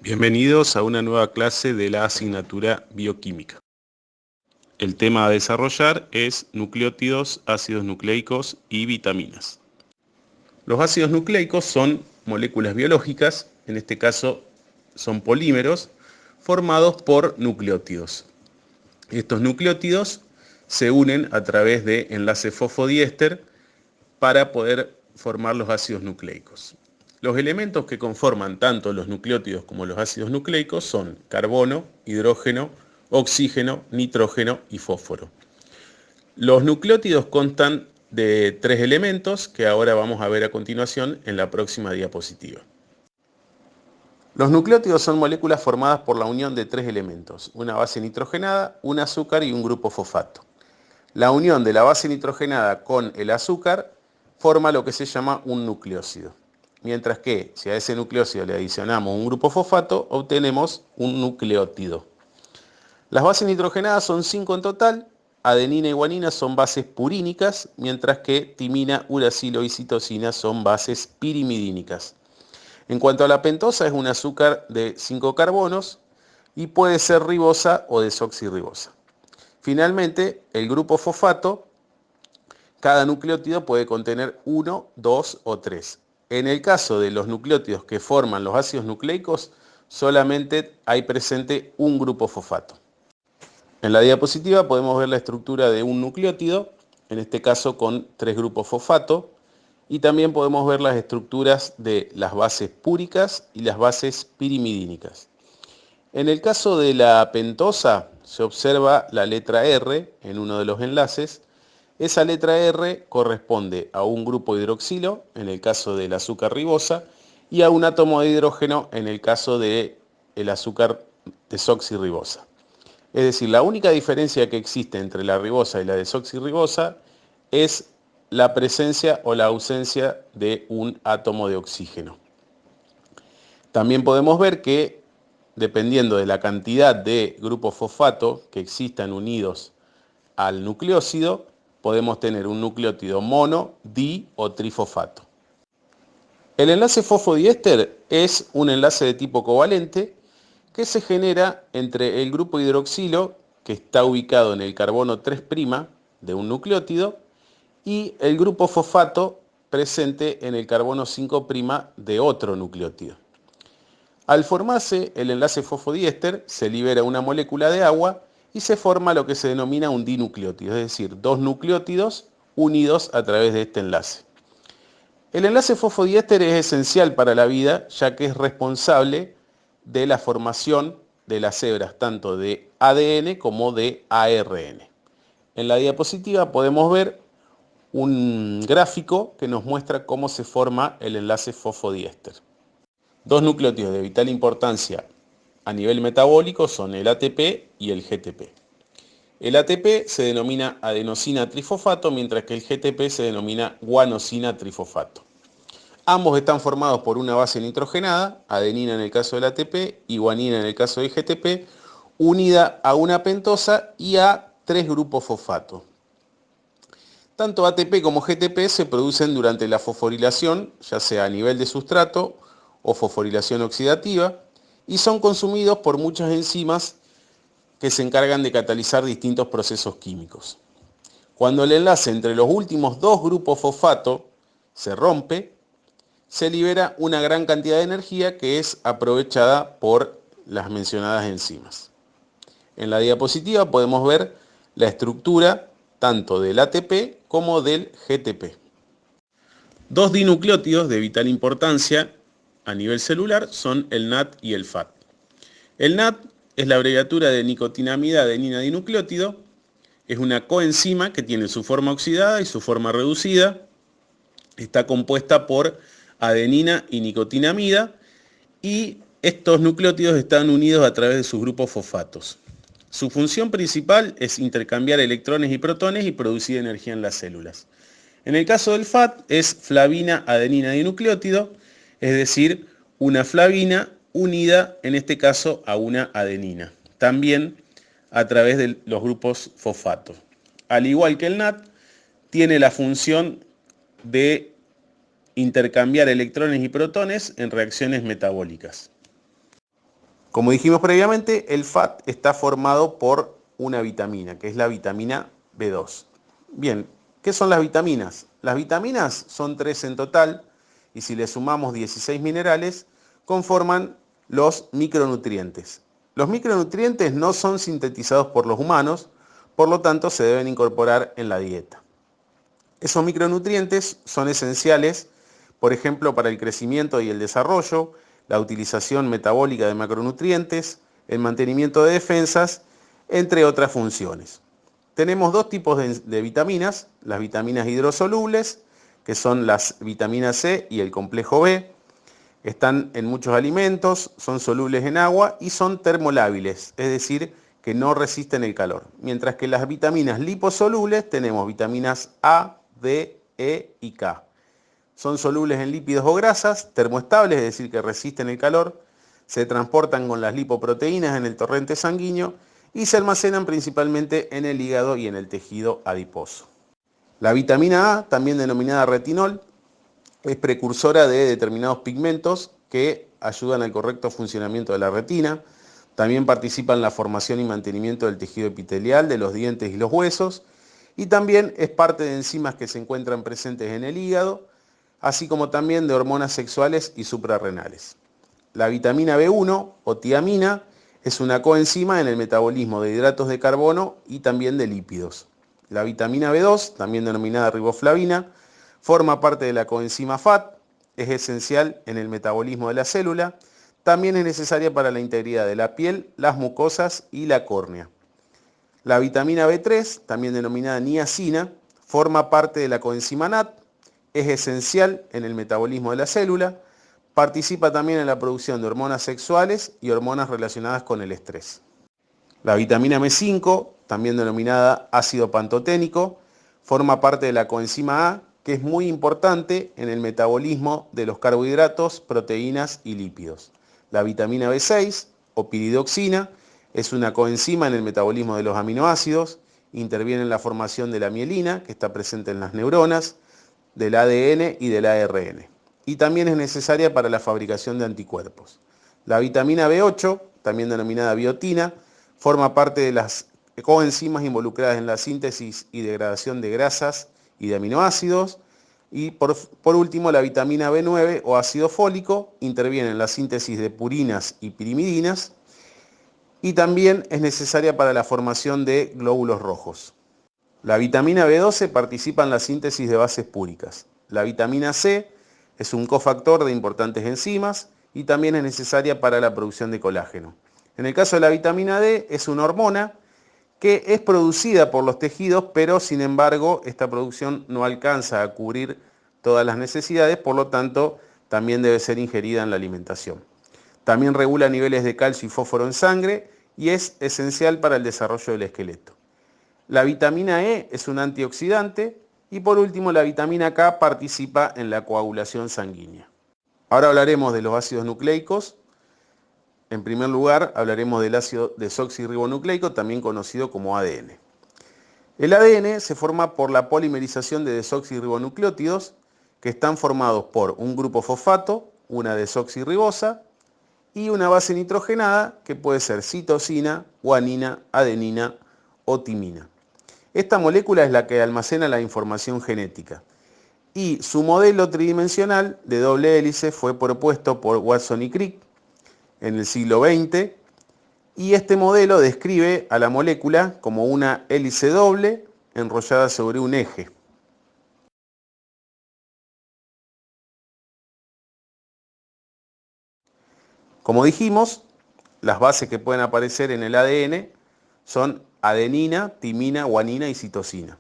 Bienvenidos a una nueva clase de la asignatura Bioquímica. El tema a desarrollar es nucleótidos, ácidos nucleicos y vitaminas. Los ácidos nucleicos son moléculas biológicas, en este caso son polímeros, formados por nucleótidos. Estos nucleótidos se unen a través de enlaces fosfodiéster para poder formar los ácidos nucleicos. Los elementos que conforman tanto los nucleótidos como los ácidos nucleicos son carbono, hidrógeno, oxígeno, nitrógeno y fósforo. Los nucleótidos constan de 3 elementos que ahora vamos a ver a continuación en la próxima diapositiva. Los nucleótidos son moléculas formadas por la unión de 3 elementos, una base nitrogenada, un azúcar y un grupo fosfato. La unión de la base nitrogenada con el azúcar forma lo que se llama un nucleósido. Mientras que si a ese nucleósido le adicionamos un grupo fosfato, obtenemos un nucleótido. Las bases nitrogenadas son 5 en total. Adenina y guanina son bases purínicas, mientras que timina, uracilo y citosina son bases pirimidínicas. En cuanto a la pentosa, es un azúcar de 5 carbonos y puede ser ribosa o desoxirribosa. Finalmente, el grupo fosfato, cada nucleótido puede contener 1, 2 o 3. En el caso de los nucleótidos que forman los ácidos nucleicos, solamente hay presente un grupo fosfato. En la diapositiva podemos ver la estructura de un nucleótido, en este caso con 3 grupos fosfato, y también podemos ver las estructuras de las bases púricas y las bases pirimidínicas. En el caso de la pentosa se observa la letra R en uno de los enlaces. Esa letra R corresponde a un grupo hidroxilo, en el caso del azúcar ribosa, y a un átomo de hidrógeno, en el caso del azúcar desoxirribosa. Es decir, la única diferencia que existe entre la ribosa y la desoxirribosa es la presencia o la ausencia de un átomo de oxígeno. También podemos ver que, dependiendo de la cantidad de grupos fosfato que existan unidos al nucleósido, podemos tener un nucleótido mono, di o trifosfato. El enlace fosfodiéster es un enlace de tipo covalente que se genera entre el grupo hidroxilo, que está ubicado en el carbono 3' de un nucleótido, y el grupo fosfato presente en el carbono 5' de otro nucleótido. Al formarse el enlace fosfodiéster, se libera una molécula de agua y se forma lo que se denomina un dinucleótido, es decir, 2 nucleótidos unidos a través de este enlace. El enlace fosfodiéster es esencial para la vida, ya que es responsable de la formación de las hebras tanto de ADN como de ARN. En la diapositiva podemos ver un gráfico que nos muestra cómo se forma el enlace fosfodiéster. 2 nucleótidos de vital importancia a nivel metabólico son el ATP y el GTP. El ATP se denomina adenosina trifosfato, mientras que el GTP se denomina guanosina trifosfato. Ambos están formados por una base nitrogenada, adenina en el caso del ATP y guanina en el caso del GTP, unida a una pentosa y a 3 grupos fosfato. Tanto ATP como GTP se producen durante la fosforilación, ya sea a nivel de sustrato o fosforilación oxidativa, y son consumidos por muchas enzimas que se encargan de catalizar distintos procesos químicos. Cuando el enlace entre los últimos 2 grupos fosfato se rompe, se libera una gran cantidad de energía que es aprovechada por las mencionadas enzimas. En la diapositiva podemos ver la estructura tanto del ATP como del GTP. 2 dinucleótidos de vital importancia a nivel celular son el NAD y el FAD. El NAD es la abreviatura de nicotinamida adenina dinucleótido. Es una coenzima que tiene su forma oxidada y su forma reducida. Está compuesta por adenina y nicotinamida y estos nucleótidos están unidos a través de sus grupos fosfatos. Su función principal es intercambiar electrones y protones y producir energía en las células. En el caso del FAD es flavina adenina dinucleótido, es decir, una flavina unida en este caso a una adenina, también a través de los grupos fosfato. Al igual que el NAD, tiene la función de intercambiar electrones y protones en reacciones metabólicas. Como dijimos previamente, el FAT está formado por una vitamina, que es la vitamina B2. Bien, ¿qué son las vitaminas? Las vitaminas son 3 en total y si le sumamos 16 minerales, conforman los micronutrientes. Los micronutrientes no son sintetizados por los humanos, por lo tanto se deben incorporar en la dieta. Esos micronutrientes son esenciales, por ejemplo, para el crecimiento y el desarrollo, la utilización metabólica de macronutrientes, el mantenimiento de defensas, entre otras funciones. Tenemos dos tipos de vitaminas, las vitaminas hidrosolubles, que son las vitaminas C y el complejo B. Están en muchos alimentos, son solubles en agua y son termolábiles, es decir, que no resisten el calor. Mientras que las vitaminas liposolubles tenemos vitaminas A, D, E y K. Son solubles en lípidos o grasas, termoestables, es decir, que resisten el calor, se transportan con las lipoproteínas en el torrente sanguíneo y se almacenan principalmente en el hígado y en el tejido adiposo. La vitamina A, también denominada retinol, es precursora de determinados pigmentos que ayudan al correcto funcionamiento de la retina. También participa en la formación y mantenimiento del tejido epitelial, de los dientes y los huesos. Y también es parte de enzimas que se encuentran presentes en el hígado, así como también de hormonas sexuales y suprarrenales. La vitamina B1 o tiamina es una coenzima en el metabolismo de hidratos de carbono y también de lípidos. La vitamina B2, también denominada riboflavina, forma parte de la coenzima FAT, es esencial en el metabolismo de la célula, también es necesaria para la integridad de la piel, las mucosas y la córnea. La vitamina B3, también denominada niacina, forma parte de la coenzima NAT, es esencial en el metabolismo de la célula, participa también en la producción de hormonas sexuales y hormonas relacionadas con el estrés. La vitamina B5, también denominada ácido pantoténico, forma parte de la coenzima A, que es muy importante en el metabolismo de los carbohidratos, proteínas y lípidos. La vitamina B6 o piridoxina es una coenzima en el metabolismo de los aminoácidos, interviene en la formación de la mielina, que está presente en las neuronas, del ADN y del ARN. Y también es necesaria para la fabricación de anticuerpos. La vitamina B8, también denominada biotina, forma parte de las coenzimas involucradas en la síntesis y degradación de grasas y de aminoácidos. Y por último, la vitamina B9 o ácido fólico interviene en la síntesis de purinas y pirimidinas y también es necesaria para la formación de glóbulos rojos. La vitamina B12 participa en la síntesis de bases púricas. La vitamina C es un cofactor de importantes enzimas y también es necesaria para la producción de colágeno. En el caso de la vitamina D es una hormona que es producida por los tejidos, pero sin embargo esta producción no alcanza a cubrir todas las necesidades, por lo tanto también debe ser ingerida en la alimentación. También regula niveles de calcio y fósforo en sangre y es esencial para el desarrollo del esqueleto. La vitamina E es un antioxidante y por último la vitamina K participa en la coagulación sanguínea. Ahora hablaremos de los ácidos nucleicos. En primer lugar hablaremos del ácido desoxirribonucleico, también conocido como ADN. El ADN se forma por la polimerización de desoxirribonucleótidos que están formados por un grupo fosfato, una desoxirribosa y una base nitrogenada que puede ser citosina, guanina, adenina o timina. Esta molécula es la que almacena la información genética y su modelo tridimensional de doble hélice fue propuesto por Watson y Crick en el siglo XX y este modelo describe a la molécula como una hélice doble enrollada sobre un eje. Como dijimos, las bases que pueden aparecer en el ADN son adenina, timina, guanina y citosina.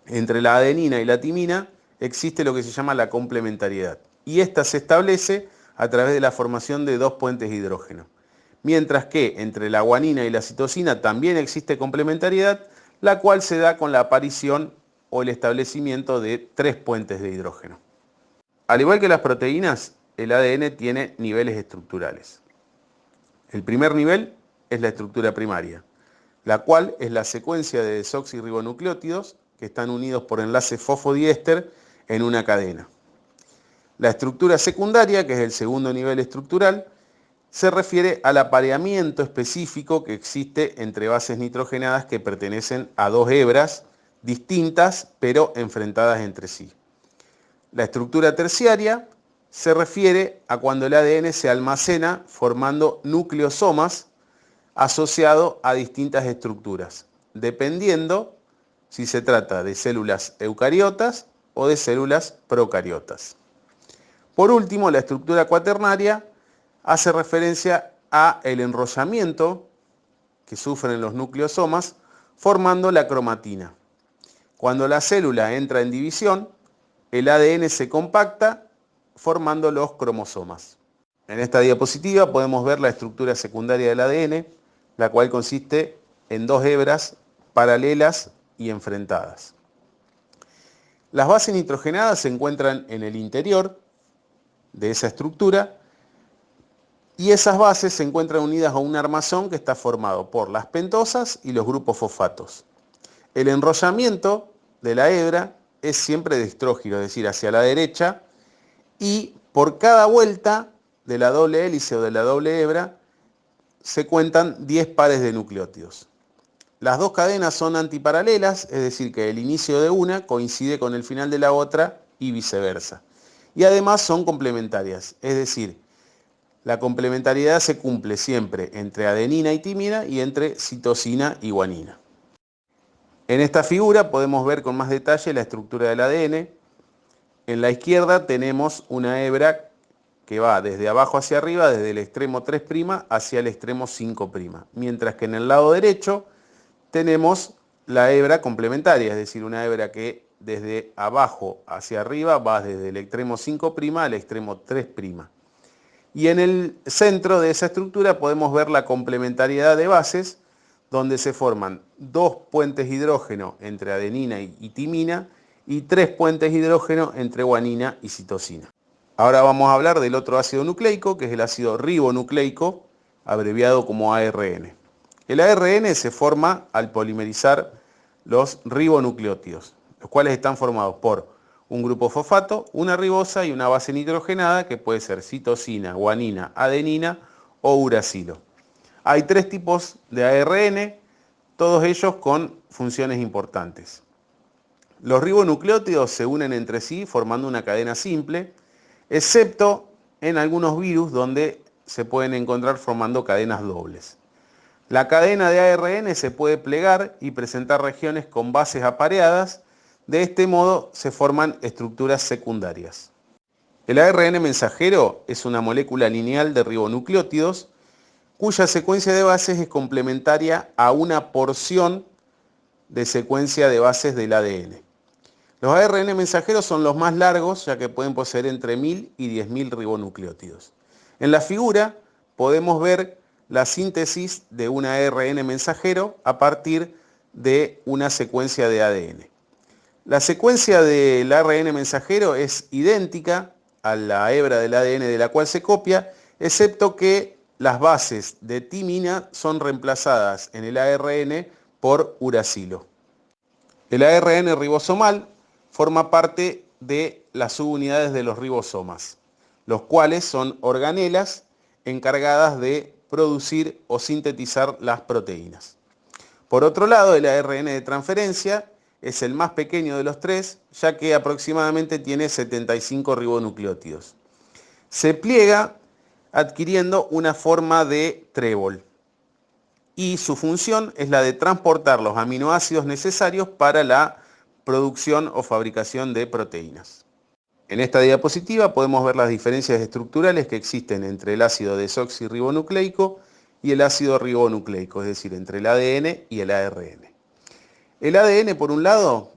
Entre la adenina y la timina existe lo que se llama la complementariedad y esta se establece a través de la formación de dos puentes de hidrógeno. Mientras que entre la guanina y la citosina también existe complementariedad, la cual se da con la aparición o el establecimiento de tres puentes de hidrógeno. Al igual que las proteínas, el ADN tiene niveles estructurales. El primer nivel es la estructura primaria, la cual es la secuencia de desoxirribonucleótidos que están unidos por enlace fosfodiéster en una cadena. La estructura secundaria, que es el segundo nivel estructural, se refiere al apareamiento específico que existe entre bases nitrogenadas que pertenecen a dos hebras distintas pero enfrentadas entre sí. La estructura terciaria se refiere a cuando el ADN se almacena formando nucleosomas asociado a distintas estructuras, dependiendo si se trata de células eucariotas o de células procariotas. Por último, la estructura cuaternaria hace referencia a el enrollamiento que sufren los nucleosomas formando la cromatina. Cuando la célula entra en división, el ADN se compacta formando los cromosomas. En esta diapositiva podemos ver la estructura secundaria del ADN, la cual consiste en dos hebras paralelas y enfrentadas. Las bases nitrogenadas se encuentran en el interior de esa estructura y esas bases se encuentran unidas a un armazón que está formado por las pentosas y los grupos fosfatos. El enrollamiento de la hebra es siempre de estrógiro, es decir, hacia la derecha, y por cada vuelta de la doble hélice o de la doble hebra se cuentan 10 pares de nucleótidos. Las dos cadenas son antiparalelas, es decir, que el inicio de una coincide con el final de la otra y viceversa. Y además son complementarias, es decir, la complementariedad se cumple siempre entre adenina y timina y entre citosina y guanina. En esta figura podemos ver con más detalle la estructura del ADN. En la izquierda tenemos una hebra que va desde abajo hacia arriba, desde el extremo 3' hacia el extremo 5', mientras que en el lado derecho tenemos la hebra complementaria, es decir, una hebra que desde abajo hacia arriba va desde el extremo 5' al extremo 3'. Y en el centro de esa estructura podemos ver la complementariedad de bases, donde se forman dos puentes hidrógeno entre adenina y timina y tres puentes hidrógeno entre guanina y citosina. Ahora vamos a hablar del otro ácido nucleico, que es el ácido ribonucleico, abreviado como ARN. El ARN se forma al polimerizar los ribonucleótidos, los cuales están formados por un grupo fosfato, una ribosa y una base nitrogenada que puede ser citosina, guanina, adenina o uracilo. Hay tres tipos de ARN, todos ellos con funciones importantes. Los ribonucleótidos se unen entre sí formando una cadena simple, excepto en algunos virus donde se pueden encontrar formando cadenas dobles. La cadena de ARN se puede plegar y presentar regiones con bases apareadas. De este modo se forman estructuras secundarias. El ARN mensajero es una molécula lineal de ribonucleótidos cuya secuencia de bases es complementaria a una porción de secuencia de bases del ADN. Los ARN mensajeros son los más largos, ya que pueden poseer entre 1000 y 10.000 ribonucleótidos. En la figura podemos ver la síntesis de un ARN mensajero a partir de una secuencia de ADN. La secuencia del ARN mensajero es idéntica a la hebra del ADN de la cual se copia, excepto que las bases de timina son reemplazadas en el ARN por uracilo. El ARN ribosomal forma parte de las subunidades de los ribosomas, los cuales son organelas encargadas de producir o sintetizar las proteínas. Por otro lado, el ARN de transferencia es el más pequeño de los tres, ya que aproximadamente tiene 75 ribonucleótidos. Se pliega adquiriendo una forma de trébol y su función es la de transportar los aminoácidos necesarios para la producción o fabricación de proteínas. En esta diapositiva podemos ver las diferencias estructurales que existen entre el ácido desoxirribonucleico y el ácido ribonucleico, es decir, entre el ADN y el ARN. El ADN, por un lado,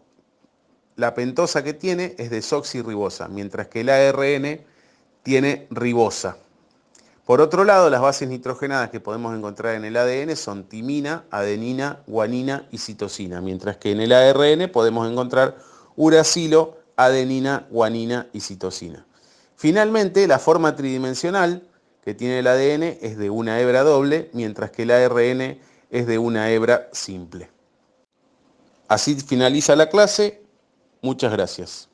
la pentosa que tiene es desoxirribosa, mientras que el ARN tiene ribosa. Por otro lado, las bases nitrogenadas que podemos encontrar en el ADN son timina, adenina, guanina y citosina, mientras que en el ARN podemos encontrar uracilo, adenina, guanina y citosina. Finalmente, la forma tridimensional que tiene el ADN es de una hebra doble, mientras que el ARN es de una hebra simple. Así finaliza la clase. Muchas gracias.